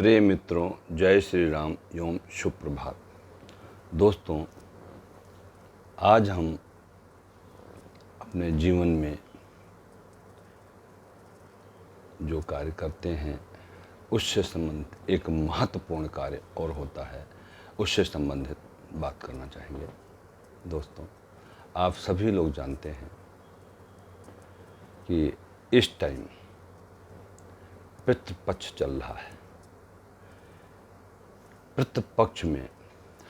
प्रिय मित्रों, जय श्री राम एवं शुभ प्रभात। दोस्तों, आज हम अपने जीवन में जो कार्य करते हैं उससे संबंधित एक महत्वपूर्ण कार्य और होता है, उससे संबंधित बात करना चाहेंगे। दोस्तों, आप सभी लोग जानते हैं कि इस टाइम पितृपक्ष चल रहा है। पितृपक्ष में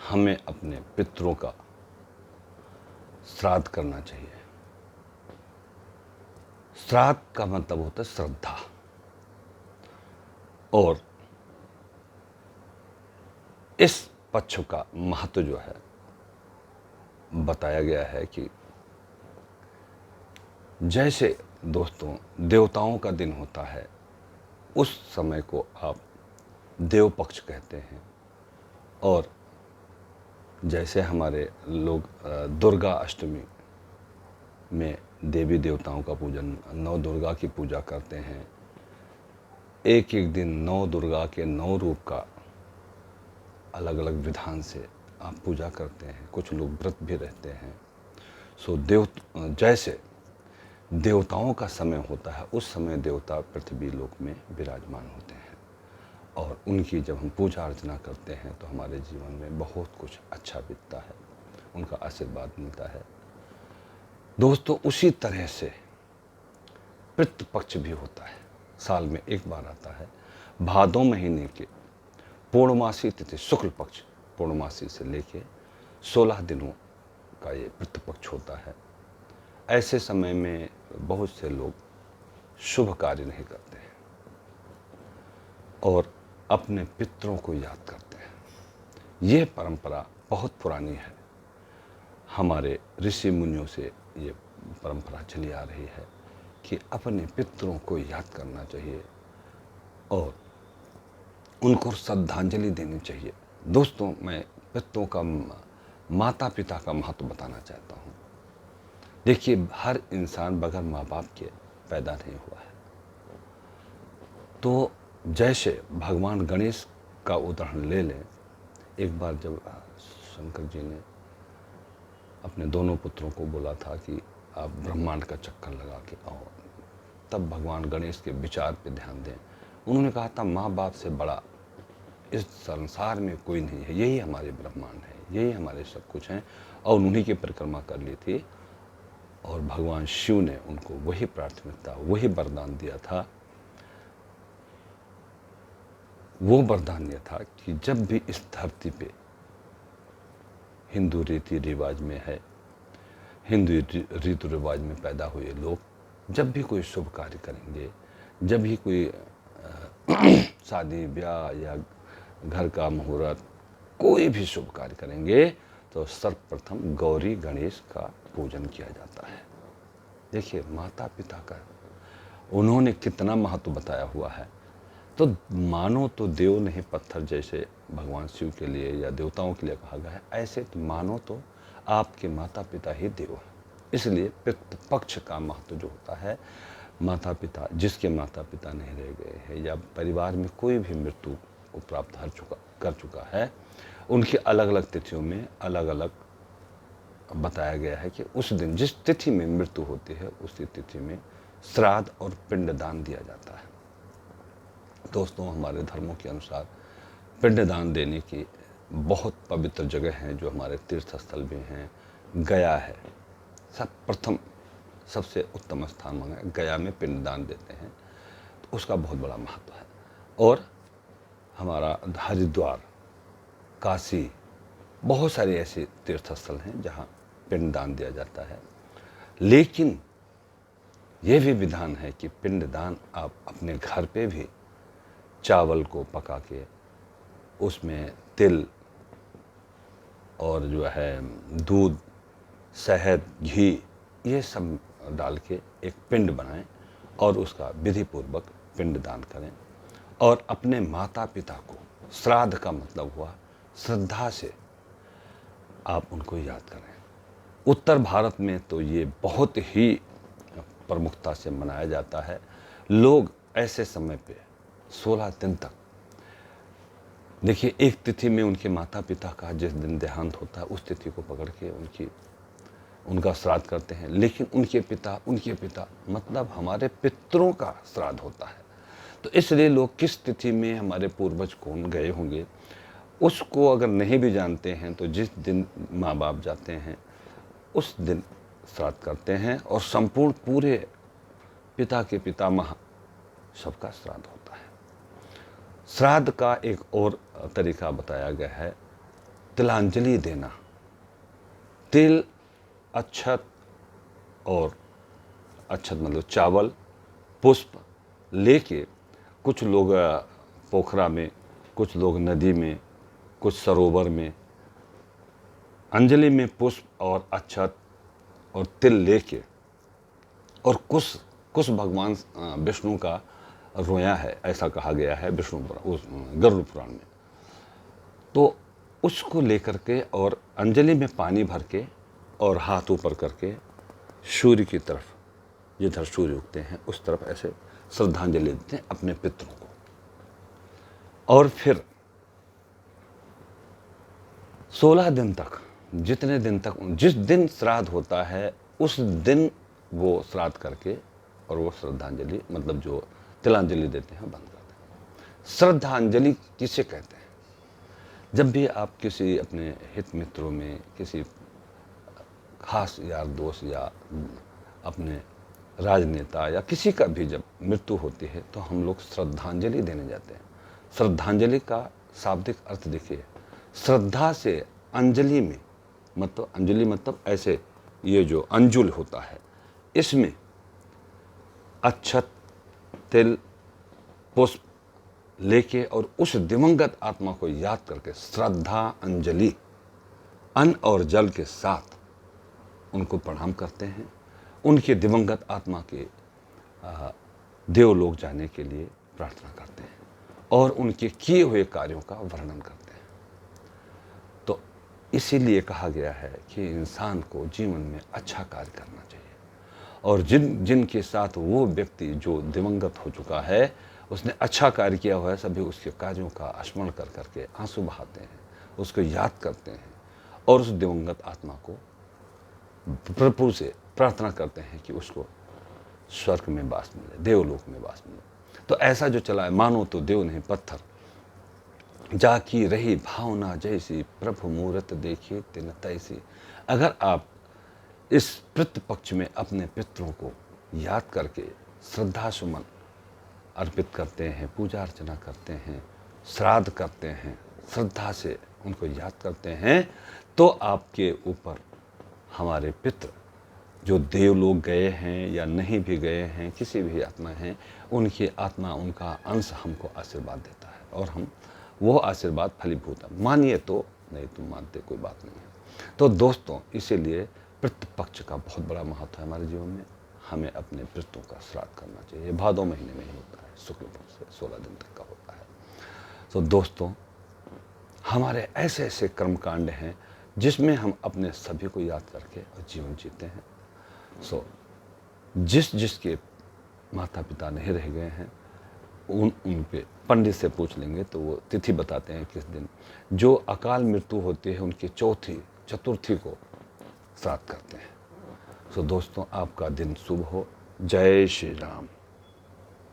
हमें अपने पितरों का श्राद्ध करना चाहिए। श्राद्ध का मतलब होता है श्रद्धा, और इस पक्ष का महत्व जो है बताया गया है कि जैसे दोस्तों देवताओं का दिन होता है, उस समय को आप देव पक्ष कहते हैं। और जैसे हमारे लोग दुर्गा अष्टमी में देवी देवताओं का पूजन, नौ दुर्गा की पूजा करते हैं। एक एक दिन नौ दुर्गा के 9 रूप का अलग अलग विधान से आप पूजा करते हैं। कुछ लोग व्रत भी रहते हैं। जैसे देवताओं का समय होता है, उस समय देवता पृथ्वी लोक में विराजमान होते हैं, और उनकी जब हम पूजा अर्चना करते हैं तो हमारे जीवन में बहुत कुछ अच्छा बीतता है, उनका आशीर्वाद मिलता है। दोस्तों, उसी तरह से पितृपक्ष भी होता है, साल में एक बार आता है। भादों महीने के पूर्णमासी तिथि शुक्ल पक्ष, पूर्णमासी से लेके 16 दिनों का ये पितृपक्ष होता है। ऐसे समय में बहुत से लोग शुभ कार्य नहीं करते हैं और अपने पितरों को याद करते हैं। ये परंपरा बहुत पुरानी है, हमारे ऋषि मुनियों से ये परंपरा चली आ रही है कि अपने पितरों को याद करना चाहिए और उनको श्रद्धांजलि देनी चाहिए। दोस्तों, मैं पितरों का, माता पिता का महत्व बताना चाहता हूँ। देखिए, हर इंसान बगैर माँ बाप के पैदा नहीं हुआ है। तो जैसे भगवान गणेश का उदाहरण ले लें। एक बार जब शंकर जी ने अपने दोनों पुत्रों को बोला था कि आप ब्रह्मांड का चक्कर लगा के आओ, तब भगवान गणेश के विचार पे ध्यान दें। उन्होंने कहा था, माँ बाप से बड़ा इस संसार में कोई नहीं है, यही हमारे ब्रह्मांड है, यही हमारे सब कुछ हैं। और उन्हीं की परिक्रमा कर ली थी, और भगवान शिव ने उनको वही प्राथमिकता, वही वरदान दिया था। वो वरदान यह था कि जब भी इस धरती पे हिंदू रीति रिवाज में है, हिंदू रीति रिवाज में पैदा हुए लोग जब भी कोई शुभ कार्य करेंगे, जब भी कोई शादी ब्याह या घर का मुहूर्त, कोई भी शुभ कार्य करेंगे, तो सर्वप्रथम गौरी गणेश का पूजन किया जाता है। देखिए, माता पिता का उन्होंने कितना महत्व बताया हुआ है। तो मानो तो देव नहीं पत्थर, जैसे भगवान शिव के लिए या देवताओं के लिए कहा गया है, ऐसे तो मानो तो आपके माता पिता ही देव हैं। इसलिए पितृपक्ष का महत्व जो होता है, माता पिता, जिसके माता पिता नहीं रह गए हैं या परिवार में कोई भी मृत्यु को प्राप्त कर चुका है, उनकी अलग अलग तिथियों में अलग अलग बताया गया है कि उस दिन जिस तिथि में मृत्यु होती है, उसी तिथि में श्राद्ध और पिंडदान दिया जाता है। दोस्तों, हमारे धर्मों के अनुसार पिंडदान देने की बहुत पवित्र जगह हैं, जो हमारे तीर्थ स्थल भी हैं। गया है प्रथम सबसे उत्तम स्थान माना है, गया में पिंडदान देते हैं, तो उसका बहुत बड़ा महत्व है। और हमारा हरिद्वार, काशी, बहुत सारे ऐसे तीर्थ स्थल हैं जहाँ पिंडदान दिया जाता है। लेकिन यह भी विधान है कि पिंडदान आप अपने घर पे भी चावल को पका के उसमें तिल और जो है दूध, शहद, घी, ये सब डाल के एक पिंड बनाएं और उसका विधि पूर्वक पिंडदान करें। और अपने माता पिता को, श्राद्ध का मतलब हुआ श्रद्धा से आप उनको याद करें। उत्तर भारत में तो ये बहुत ही प्रमुखता से मनाया जाता है। लोग ऐसे समय पे 16 दिन तक देखिए, एक तिथि में उनके माता पिता का जिस दिन देहांत होता है उस तिथि को पकड़ के उनका श्राद्ध करते हैं। लेकिन उनके पिता मतलब हमारे पितरों का श्राद्ध होता है। तो इसलिए लोग किस तिथि में हमारे पूर्वज कौन गए होंगे उसको अगर नहीं भी जानते हैं तो जिस दिन माँ बाप जाते हैं उस दिन श्राद्ध करते हैं, और संपूर्ण पूरे पिता के पितामह सबका श्राद्ध होता है। श्राद्ध का एक और तरीका बताया गया है, तिलांजलि देना। तिल, अक्षत, और अक्षत मतलब चावल, पुष्प लेके कुछ लोग पोखरा में, कुछ लोग नदी में, कुछ सरोवर में अंजलि में पुष्प और अक्षत और तिल लेके, और कुछ भगवान विष्णु का रोया है, ऐसा कहा गया है विष्णु गरुड़ पुराण में। तो उसको लेकर के और अंजलि में पानी भर के और हाथ ऊपर करके सूर्य की तरफ, जिधर सूर्य उगते हैं उस तरफ ऐसे श्रद्धांजलि देते हैं अपने पितरों को। और फिर 16 दिन तक, जितने दिन तक, जिस दिन श्राद्ध होता है उस दिन वो श्राद्ध करके और वो श्रद्धांजलि मतलब जो तिलांजलि देते हैं बंद कर देते हैं। श्रद्धांजलि किसे कहते हैं? जब भी आप किसी अपने हित मित्रों में, किसी खास यार दोस्त या अपने राजनेता या किसी का भी जब मृत्यु होती है तो हम लोग श्रद्धांजलि देने जाते हैं। श्रद्धांजलि का शाब्दिक अर्थ देखिए, श्रद्धा से अंजलि में, मतलब अंजलि मतलब ऐसे ये जो अंजुल होता है इसमें अक्षत, तिल, पुष्प लेके और उस दिवंगत आत्मा को याद करके श्रद्धा अंजलि अन्न और जल के साथ उनको प्रणाम करते हैं। उनके दिवंगत आत्मा के देवलोक जाने के लिए प्रार्थना करते हैं और उनके किए हुए कार्यों का वर्णन करते हैं। तो इसीलिए कहा गया है कि इंसान को जीवन में अच्छा कार्य करना चाहिए, और जिनके साथ वो व्यक्ति जो दिवंगत हो चुका है, उसने अच्छा कार्य किया हुआ है, सभी उसके कार्यों का स्मरण कर करके आंसू बहाते हैं, उसको याद करते हैं और उस दिवंगत आत्मा को प्रभु से प्रार्थना करते हैं कि उसको स्वर्ग में वास मिले, देवलोक में वास मिले। तो ऐसा जो चला है, मानो तो देव नहीं पत्थर, जाकी रही भावना जैसी, प्रभु मूरत देखी तिन तैसी। अगर आप इस पितृपक्ष में अपने पितरों को याद करके श्रद्धा सुमन अर्पित करते हैं, पूजा अर्चना करते हैं, श्राद्ध करते हैं, श्रद्धा से उनको याद करते हैं, तो आपके ऊपर हमारे पितृ जो देवलोक गए हैं या नहीं भी गए हैं, किसी भी आत्मा हैं, उनकी आत्मा, उनका अंश हमको आशीर्वाद देता है और हम वो आशीर्वाद फलीभूत है। मानिए तो, नहीं तो मानते कोई बात नहीं है। तो दोस्तों, इसीलिए पितृपक्ष का बहुत बड़ा महत्व है हमारे जीवन में। हमें अपने पितरों का श्राद्ध करना चाहिए। भादों महीने में ही होता है, शुक्ल पक्ष से 16 दिन तक का होता है। तो दोस्तों, हमारे ऐसे ऐसे कर्मकांड हैं जिसमें हम अपने सभी को याद करके और जीवन जीते हैं। जिसके माता पिता नहीं रह गए हैं उन पे पंडित से पूछ लेंगे तो वो तिथि बताते हैं किस दिन। जो अकाल मृत्यु होती है उनकी चतुर्थी को श्राद्ध करते हैं। दोस्तों, आपका दिन शुभ हो। जय श्री राम।